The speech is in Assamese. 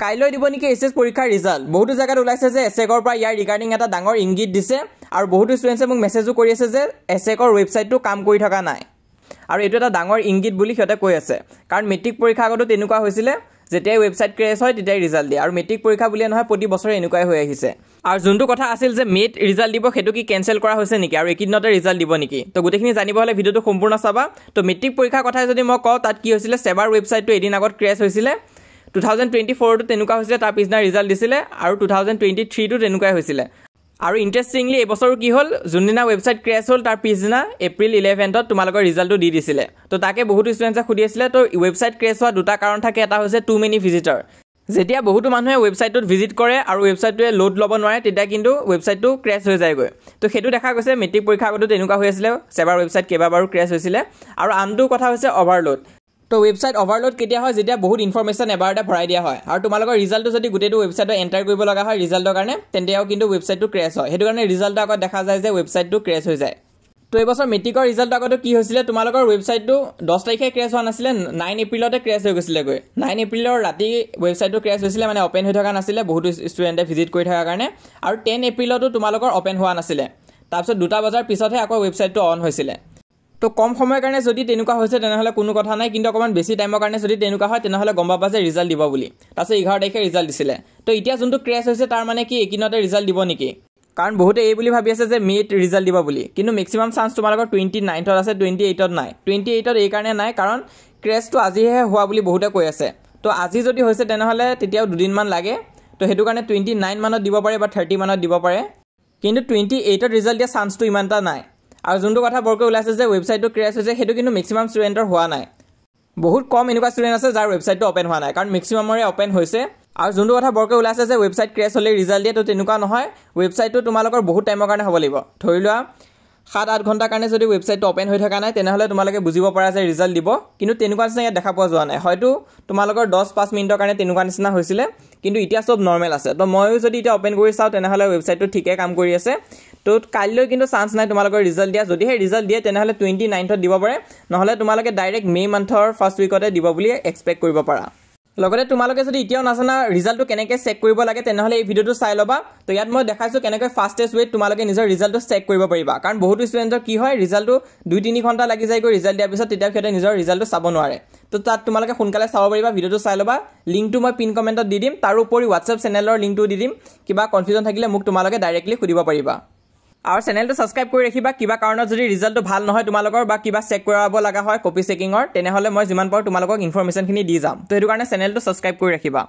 কাইলৈ দিব নেকি এছএছ পৰীক্ষাৰ ৰিজাল্ট বহুতো জায়গাত ওলাইছে যে এছেকৰ পৰা ইয়াৰ ৰিগাৰ্ডিং এটা ডাঙৰ ইংগিত দিছে আৰু বহুতো ষ্টুডেন্টছে মোক মেছেজো কৰি আছে যে এছেকৰ ৱেবছাইটটো কাম কৰি থকা নাই আৰু এটো এটা ডাঙৰ ইংগিত বুলি সিহঁতে কৈ আছে কাৰণ মেট্ৰিক পৰীক্ষা আগতো তেনেকুৱা হৈছিল যেতিয়া ৱেবছাইট ক্ৰেশ হয় তেতিয়া ৰিজাল্ট দিয়ে আৰু মেট্ৰিক পৰীক্ষা বুলি নহয় প্ৰতি বছৰে এনেকুৱাই হৈ আহিছে আৰু যোনটো কথা আছিল যে মেট ৰিজাল্ট দিব হেতু কি কেনসেল কৰা হৈছে নেকি আৰু একিদিনতে ৰিজাল্ট দিব নেকি তো গুটেখিনি জানিব হলে ভিডিওটো সম্পূৰ্ণ চাবা তো মেট্ৰিক পৰীক্ষাৰ কথা যদি মই কওঁ তাত কি হৈছিল সেবাৰ ৱেবছাইটটো এদিন আগত ক্ৰেশ হৈছিল 2024 টো তেনেকুৱা হৈছিল তাৰ পিছনা ৰিজাল্ট দিছিল আৰু 2023 টো তেনেকুৱাই হৈছিল আৰু ইন্টাৰেষ্টিংলি এই বছৰ কি হল যোনদিনা ৱেবছাইট ক্ৰেশ হল তাৰ পিছদিনা এপ্ৰিল 11 ত তোমালোকৰ ৰিজাল্টটো দি দিছিল তো তাকে বহুত ষ্টুডেন্টছে খুদি আছিল তো ৱেবছাইট ক্ৰেশ হোৱা দুটা কাৰণ থাকে এটা হৈছে টু মেনি ভিজিটৰ যেতিয়া বহুতো মানুহে ৱেবছাইটত ভিজিট কৰে আৰু ৱেবছাইটটোৱে লোড ল'ব নোৱাৰে তেতিয়া কিন্তু ৱেবছাইটটো ক্ৰেশ হৈ যায়গৈ তো হেতু দেখা গৈছে মেট্ৰিক পৰীক্ষা আগতো তেনেকুৱা হৈ আছিল সেবাৰ ৱেবছাইট কেইবাবাৰো ক্ৰেশ হৈছিল আৰু আনটো কথা হৈছে ওভাৰলোড তো ৱেবছাইট ওভাৰলোড কেতিয়া হয় যেতিয়া বহুত ইনফৰমেশন এবাৰতে ভৰাই দিয়া হয় আৰু তোমালোকৰ ৰিজাল্টটো যদি গুটেটো ৱেবছাইটত এন্টাৰ কৰিব লগা হয় ৰিজাল্টৰ কাৰণে তেন্তেও কিন্তু ৱেবছাইটটো ক্ৰেশ হয় হেতু কাৰণে ৰিজাল্টৰ আগত দেখা যায় যে ৱেবছাইটটো ক্ৰেশ হৈ যায় তো এই বছৰ মেট্ৰিকৰ ৰিজাল্ট আগতো কি হৈছিল তোমালোকৰ ৱেবছাইটটো 10 তাৰিখে ক্ৰেশ হোৱা নাছিল 9 এপ্ৰিলতে ক্ৰেশ হৈ গৈছিল গৈ 9 এপ্ৰিলৰ ৰাতি ৱেবছাইটটো ক্ৰেশ হৈছিল মানে ওপেন হৈ থকা নাছিল বহুত ষ্টুডেন্টে ভিজিট কৰি থকা কাৰণে আৰু 10 এপ্ৰিলতো তোমালোকৰ ওপেন হোৱা নাছিল তাৰপিছত 2টা বজাৰ পিছতহে আকৌ ৱেবছাইটটো অন হৈছিল তো কম সময়ৰ কাৰণে যদি তেনেকুৱা হৈছে তেনেহলে কোনো কথা নাই কিন্তু অকমান বেছি টাইমৰ কাৰণে যদি তেনেকুৱা হয় তেনেহলে গম পাবা যে ৰিজাল্ট দিব বুলি তাৰপিছত 11 তাৰিখে ৰিজাল্ট দিছিল তো এতিয়া যোনটো ক্ৰেশ হৈছে তাৰ মানে কি একিনতে ৰিজাল্ট দিব নেকি কাৰণ বহুতে এই বুলি ভাবি আছে যে মেট ৰিজাল্ট দিব বুলি কিন্তু ম্যাক্সিমাম চান্স তোমালোকৰ 29ত আছে 28ত নাই 28ত এই কাৰণে নাই কাৰণ ক্ৰেশটো আজিহে হোৱা বুলি বহুতে কৈ আছে তো আজি যদি হৈছে তেনেহলে তেতিয়াও দুদিন মান লাগে তো হেতু কাৰণে 29 মানত দিব পাৰে বা 30 মানত দিব পাৰে কিন্তু 28ত ৰিজাল্ট দিয়া চান্সটো ইমানটা নাই আৰু যোনটো কথা বৰকে ওলাইছে যে ৱেবছাইটটো ক্ৰেশ হৈছে হেতু কিন্তু ম্যাক্সিমাম ষ্টুডেন্টৰ হোৱা নাই বহুত কম এনেকুৱা ষ্টুডেন্ট আছে যাৰ ৱেবছাইটটো ওপেন হোৱা নাই কাৰণ ম্যাক্সিমামৰে ওপেন হৈছে আৰু যোনটো কথা বৰকে ওলাইছে যে ৱেবছাইট ক্ৰেশ হলে ৰিজাল্ট দিয়ে তো তেনেকুৱা নহয় ৱেবছাইটটো তোমালোকৰ বহুত টাইমৰ কাৰণে হ'ব লাগিব ধৰি লোৱা 7-8 ঘণ্টাৰ কাৰণে যদি ৱেবছাইটটো ওপেন হৈ থকা নাই তেনেহলে তোমালোকে বুজিব পাৰা যে ৰিজাল্ট দিব কিন্তু তেনেকুৱা নিচিনা দেখা পোৱা যোৱা নাই হয়তো তোমালোকৰ 10-5 মিনিটৰ কাৰণে তেনেকুৱা নিচিনা হৈছিল কিন্তু এতিয়া সব নৰমাল আছে তো মইও যদি এটা ওপেন কৰি চাও তেনেহলে ৱেবছাইটটো ঠিকে কাম কৰি আছে তো কাইলৈ কিন্তু চান্স নাই তোমালোকৰ ৰিজাল্ট দিয়া যদি হে ৰিজাল্ট দিয়ে তেনেহলে 29ত দিব পাৰে নহলে তোমালোকে ডাইৰেক্ট মে মান্থৰ ফাৰ্স্ট উইকতে দিব বুলি এক্সপেক্ট কৰিব পাৰা লগতে তোমালোকে যদি এতিয়াও নাজানা ৰিজাল্টটো কেনেকৈ চেক কৰিব লাগে তেনেহলে এই ভিডিওটো চাই লবা তো ইয়াত মই দেখাইছো কেনেকৈ ফাস্টেষ্ট ওয়েত তোমালোকে নিজৰ ৰিজাল্টটো চেক কৰিব পাৰিবা কাৰণ বহুত ষ্টুডেন্টৰ কি হয় ৰিজাল্টটো 2-3 ঘণ্টা লাগি যায় গৈ ৰিজাল্ট দিয়াৰ পিছত তেতিয়া খেতে নিজৰ ৰিজাল্টটো চাব নোৱাৰে তো তাত তোমালোকে সোনকালে চাব পাৰিবা ভিডিওটো চাই লবা লিংকটো মই পিন কমেন্টত দি দিম তাৰ উপৰি WhatsApp চেনেলৰ লিংকটো দি দিম কিবা কনফিউজন থাকিলে মোক তোমালোকে ডাইৰেক্টলি খুদিব পাৰিবা আৰু চেনেলটো সাবস্ক্ৰাইব কৰি ৰাখিবা কিবা কাৰণত যদি ৰিজাল্টটো ভাল নহয় তোমালোকৰ বা কিবা চেক কৰাব লগা হয় কপি চেকিংৰ তেনেহলে মই যিমান পাৰো তোমালোকক ইনফৰমেশনখিনি দি যাম তো হেতু কাৰণে চেনেলটো সাবস্ক্ৰাইব কৰি ৰাখিবা